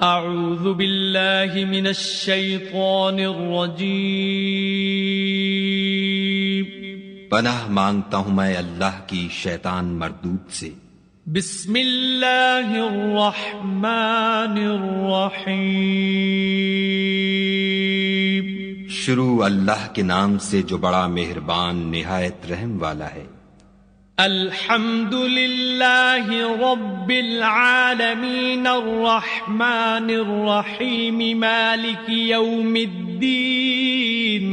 اعوذ باللہ من الشیطان الرجیم پناہ مانگتا ہوں میں اللہ کی شیطان مردود سے۔ بسم اللہ الرحمن الرحیم شروع اللہ کے نام سے جو بڑا مہربان نہایت رحم والا ہے۔ الحمد للہ رب العالمین الرحمن الرحیم مالک یوم الدین۔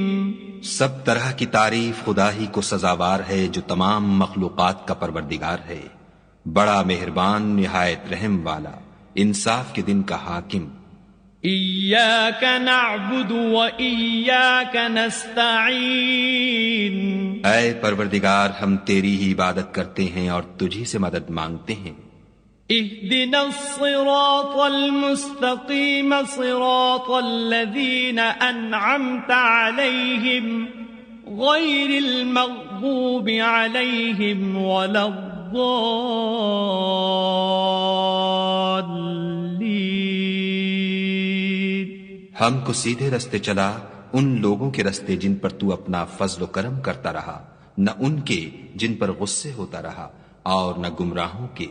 سب طرح کی تعریف خدا ہی کو سزاوار ہے جو تمام مخلوقات کا پروردگار ہے، بڑا مہربان نہایت رحم والا، انصاف کے دن کا حاکم۔ ایاک نعبد و ایاک نستعین۔ اے پروردگار ہم تیری ہی عبادت کرتے ہیں اور تجھی سے مدد مانگتے ہیں۔ اہدنا الصراط المستقیم صراط الذین انعمت علیہم غیر المغضوب علیہم ولا الضالین۔ ہم کو سیدھے رستے چلا، ان لوگوں کے رستے جن پر تو اپنا فضل و کرم کرتا رہا، نہ ان کے جن پر غصے ہوتا رہا، اور نہ گمراہوں کے۔